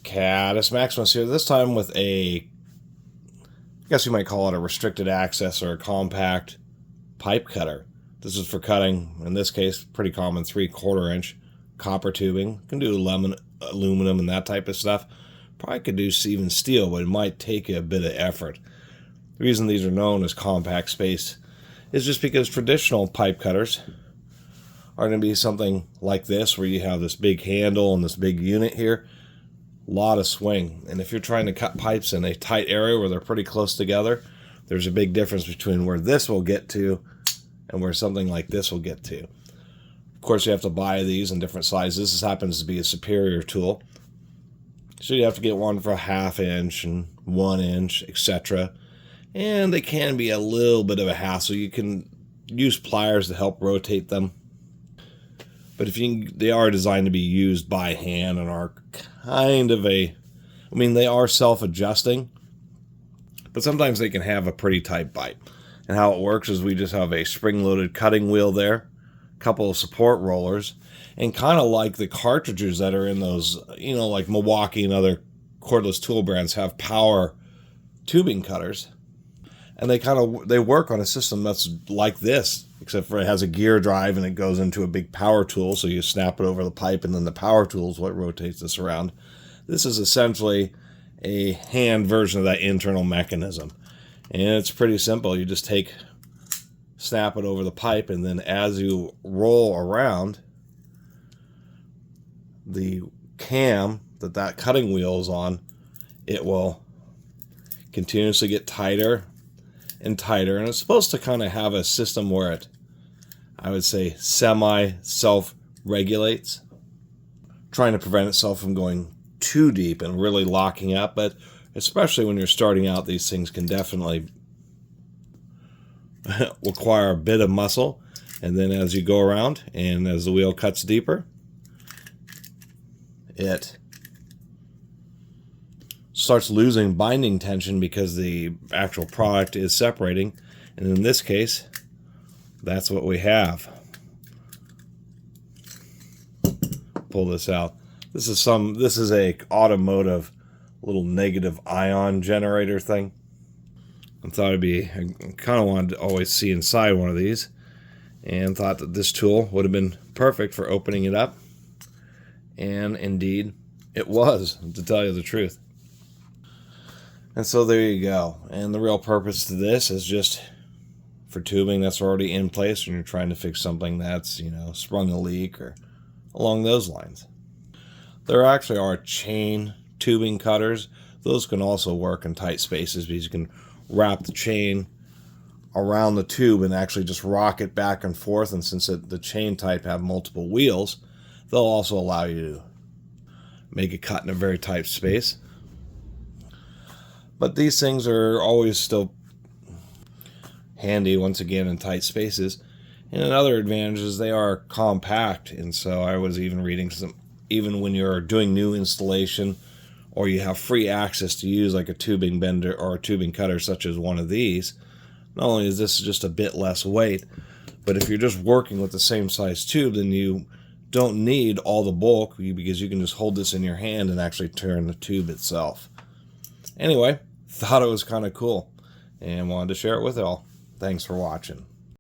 Catus Maximus here, this time with I guess you might call it a restricted access or a compact pipe cutter. This is for cutting, in this case, pretty common 3/4 inch copper tubing. You can do aluminum and that type of stuff. Probably could do even steel, but it might take a bit of effort. The reason these are known as compact space is just because traditional pipe cutters are going to be something like this, where you have this big handle and this big unit here. A lot of swing, and if you're trying to cut pipes in a tight area where they're pretty close together, there's a big difference between where this will get to and where something like this will get to. Of course, you have to buy these in different sizes. This happens to be a superior tool, so you have to get one for a 1/2 inch and 1 inch, etc. And they can be a little bit of a hassle. You can use pliers to help rotate them, but they are designed to be used by hand and are kind of they are self-adjusting, but sometimes they can have a pretty tight bite. And how it works is we just have a spring-loaded cutting wheel there, a couple of support rollers, and kind of like the cartridges that are in those, like Milwaukee and other cordless tool brands have power tubing cutters. And they work on a system that's like this, except for it has a gear drive and it goes into a big power tool, so you snap it over the pipe and then the power tool is what rotates this around. This is essentially a hand version of that internal mechanism. And it's pretty simple. You just snap it over the pipe, and then as you roll around, the cam that cutting wheel is on, it will continuously get tighter and tighter, and it's supposed to kind of have a system where it, I would say, semi-self-regulates, trying to prevent itself from going too deep and really locking up. But especially when you're starting out, these things can definitely require a bit of muscle, and then as you go around and as the wheel cuts deeper, it starts losing binding tension because the actual product is separating. And in this case, that's what we have. Pull this out. This is a automotive little negative ion generator thing. I kind of wanted to always see inside one of these, and thought that this tool would have been perfect for opening it up. And indeed, it was, to tell you the truth. And so there you go. And the real purpose to this is just for tubing that's already in place when you're trying to fix something that's, sprung a leak or along those lines. There actually are chain tubing cutters. Those can also work in tight spaces because you can wrap the chain around the tube and actually just rock it back and forth. And since the chain type have multiple wheels, they'll also allow you to make a cut in a very tight space. But these things are always still handy, once again, in tight spaces. And another advantage is they are compact. And so I was even reading even when you're doing new installation, or you have free access to use like a tubing bender or a tubing cutter such as one of these, not only is this just a bit less weight, but if you're just working with the same size tube, then you don't need all the bulk, because you can just hold this in your hand and actually turn the tube itself. Anyway, thought it was kind of cool and wanted to share it with y'all. Thanks for watching.